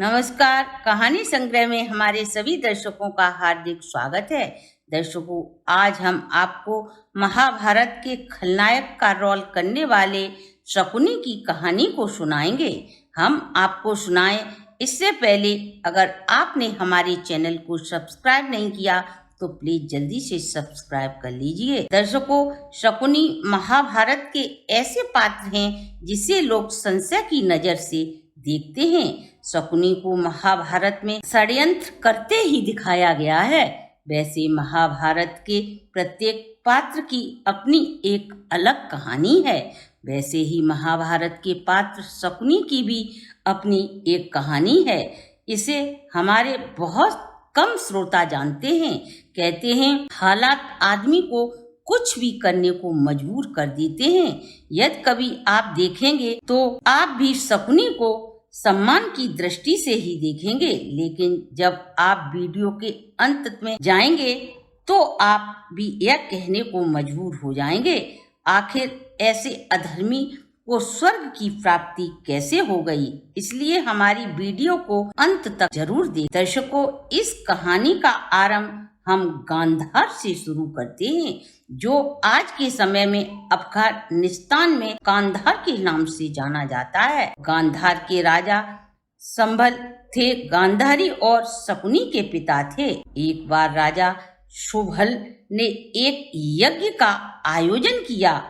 नमस्कार। कहानी संग्रह में हमारे सभी दर्शकों का हार्दिक स्वागत है। दर्शकों, आज हम आपको महाभारत के खलनायक का रोल करने वाले शकुनी की कहानी को सुनाएंगे। हम आपको सुनाएं इससे पहले अगर आपने हमारे चैनल को सब्सक्राइब नहीं किया तो प्लीज जल्दी से सब्सक्राइब कर लीजिए। दर्शकों, शकुनी महाभारत के ऐसे पात्र हैं जिसे लोग संशय की नजर से देखते हैं। शकुनी को महाभारत में षड्यंत्र करते ही दिखाया गया है। वैसे महाभारत के प्रत्येक पात्र की अपनी एक अलग कहानी है। वैसे ही महाभारत के पात्र शकुनी की भी अपनी एक कहानी है। इसे हमारे बहुत कम श्रोता जानते हैं। कहते हैं हालात आदमी को कुछ भी करने को मजबूर कर देते हैं। यदि कभी आप देखेंगे तो आप भी शकुनी को सम्मान की दृष्टि से ही देखेंगे, लेकिन जब आप वीडियो के अंत में जाएंगे तो आप भी यह कहने को मजबूर हो जाएंगे, आखिर ऐसे अधर्मी को स्वर्ग की प्राप्ति कैसे हो गई। इसलिए हमारी वीडियो को अंत तक जरूर देखें। दर्शकों, इस कहानी का आरंभ हम गांधार से शुरू करते हैं, जो आज के समय में अफगानिस्तान में कांधार के नाम से जाना जाता है। गांधार के राजा संभल थे। गांधारी और शकुनी के पिता थे। एक बार राजा शुभल ने एक यज्ञ का आयोजन किया,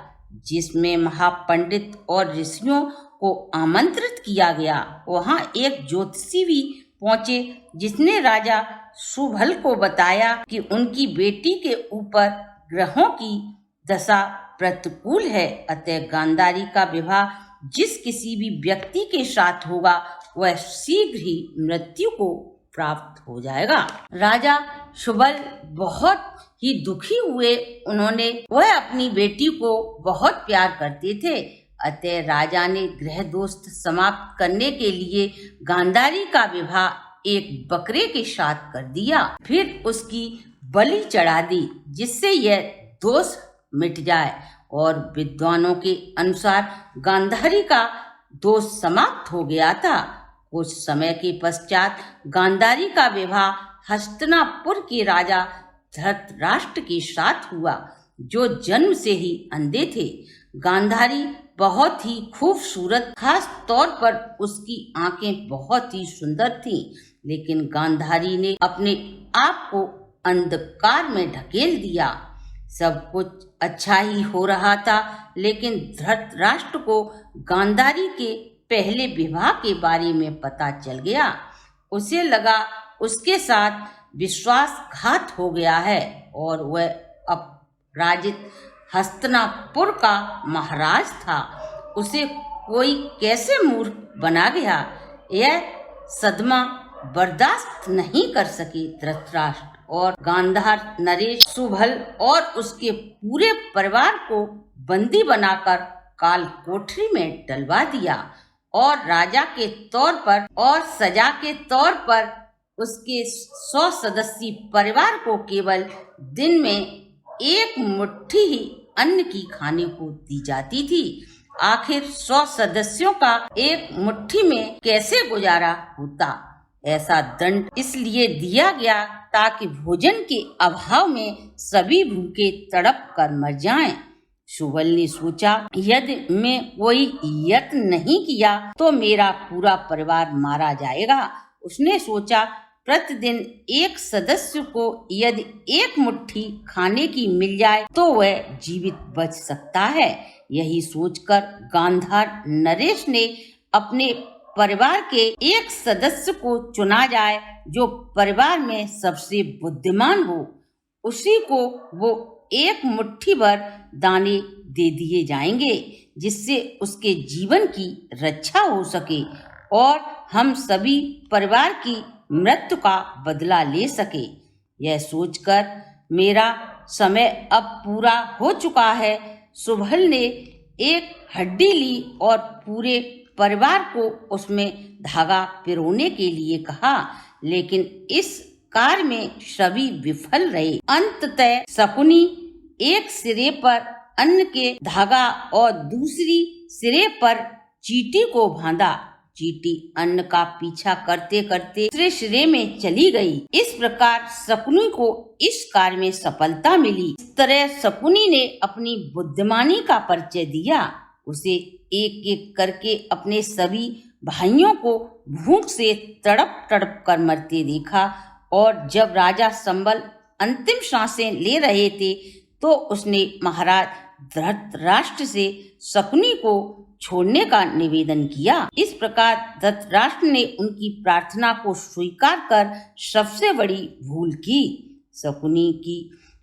जिसमें महापंडित और ऋषियों को आमंत्रित किया गया। वहां एक ज्योतिषी भी पहुंचे, जिसने राजा शुभल को बताया कि उनकी बेटी के ऊपर ग्रहों की दशा प्रतिकूल है, अतः गांधारी का विवाह जिस किसी भी व्यक्ति के साथ होगा वह शीघ्र ही मृत्यु को प्राप्त हो जाएगा। राजा शुभल बहुत ही दुखी हुए। वह अपनी बेटी को बहुत प्यार करते थे, अतः राजा ने ग्रह दोष समाप्त करने के लिए गांधारी का विवाह एक बकरे के साथ कर दिया। फिर उसकी बलि चढ़ा दी, जिससे यह दोष मिट जाए। और विद्वानों के अनुसार गांधारी का दोष समाप्त हो गया था। कुछ समय के पश्चात गांधारी का विवाह हस्तिनापुर के राजा धृतराष्ट्र के साथ हुआ, जो जन्म से ही अंधे थे। गांधारी बहुत ही खूबसूरत, खास तौर पर उसकी आंखें बहुत ही सुंदर थीं, लेकिन गांधारी ने अपने आप को अंधकार में ढकेल दिया। सब कुछ अच्छा ही हो रहा था, लेकिन धृतराष्ट्र को गांधारी के पहले विवाह के बारे में पता चल गया। उसे लगा उसके साथ विश्वासघात हो गया है और वह अपराजित हस्तिनापुर का महाराज था। उसे कोई कैसे मूर्ख बना गया, यह सदमा बर्दाश्त नहीं कर सके। धृतराष्ट्र और गांधार नरेश शुभल और उसके पूरे परिवार को बंदी बनाकर काल कोठरी में डलवा दिया और राजा के तौर पर और सजा के तौर पर उसके 100 सदस्यीय परिवार को केवल दिन में एक मुट्ठी ही अन्न की खाने को दी जाती थी। आखिर 100 सदस्यों का एक मुट्ठी में कैसे गुजारा होता। ऐसा दंड इसलिए दिया गया ताकि भोजन के अभाव में सभी भूखे तड़प कर मर जाएं। शुभल ने सोचा, यदि मैं कोई यत्न नहीं किया तो मेरा पूरा परिवार मारा जाएगा। उसने सोचा, प्रतिदिन एक सदस्य को यदि एक मुट्ठी खाने की मिल जाए तो वह जीवित बच सकता है। यही सोचकर गांधार नरेश ने अपने परिवार के एक सदस्य को चुना जाए, जो परिवार में सबसे बुद्धिमान हो। उसी को वो एक मुट्ठी भर दाने दे दिए जाएंगे, जिससे उसके जीवन की रक्षा हो सके और हम सभी परिवार की मृत्यु का बदला ले सके। यह सोचकर मेरा समय अब पूरा हो चुका है। शुभल ने एक हड्डी ली और पूरे परिवार को उसमें धागा पिरोने के लिए कहा, लेकिन इस कार्य में सभी विफल रहे। अंततः शकुनी एक सिरे पर अन्न के धागा और दूसरी सिरे पर चींटी को बांधा। चींटी अन्न का पीछा करते करते दूसरे सिरे में चली गई। इस प्रकार शकुनी को इस कार्य में सफलता मिली। इस तरह शकुनी ने अपनी बुद्धिमानी का परिचय दिया। उसे एक एक करके अपने सभी भाइयों को भूख से तड़प तड़प कर मरते देखा, और जब राजा संबल अंतिम सांसें ले रहे थे तो उसने महाराज धृतराष्ट्र से शकुनी को छोड़ने का निवेदन किया। इस प्रकार धृतराष्ट्र ने उनकी प्रार्थना को स्वीकार कर सबसे बड़ी भूल की। शकुनी की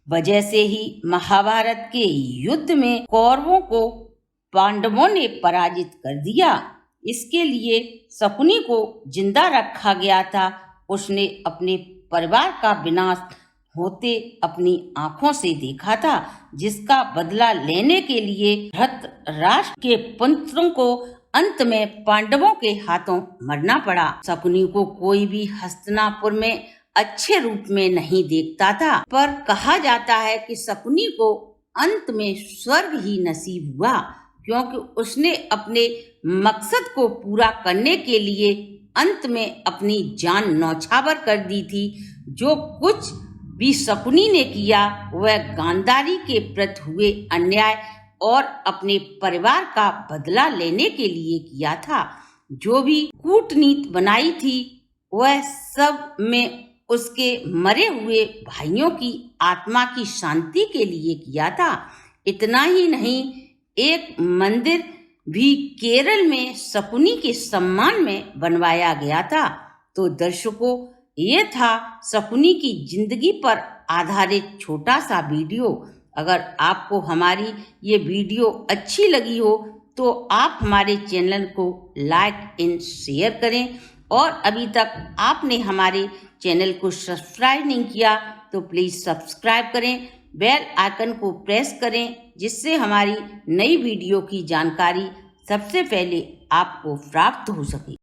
वजह से ही महाभारत के युद्ध में कौरवों को पांडवों ने पराजित कर दिया। इसके लिए शकुनी को जिंदा रखा गया था। उसने अपने परिवार का विनाश होते अपनी आंखों से देखा था, जिसका बदला लेने के लिए धृतराष्ट्र के पुत्रों को अंत में पांडवों के हाथों मरना पड़ा। शकुनी को कोई भी हस्तिनापुर में अच्छे रूप में नहीं देखता था, पर कहा जाता है कि शकुनी को अंत में स्वर्ग ही नसीब हुआ, क्योंकि उसने अपने मकसद को पूरा करने के लिए अंत में अपनी जान न्यौछावर कर दी थी। जो कुछ भी शकुनी ने किया वह गांधारी के प्रति हुए अन्याय और अपने परिवार का बदला लेने के लिए किया था। जो भी कूटनीति बनाई थी वह सब में उसके मरे हुए भाइयों की आत्मा की शांति के लिए किया था। इतना ही नहीं, एक मंदिर भी केरल में शकुनी के सम्मान में बनवाया गया था। तो दर्शकों, ये था शकुनी की जिंदगी पर आधारित छोटा सा वीडियो। अगर आपको हमारी ये वीडियो अच्छी लगी हो तो आप हमारे चैनल को लाइक एंड शेयर करें, और अभी तक आपने हमारे चैनल को सब्सक्राइब नहीं किया तो प्लीज़ सब्सक्राइब करें, बेल आइकन को प्रेस करें, जिससे हमारी नई वीडियो की जानकारी सबसे पहले आपको प्राप्त हो सके।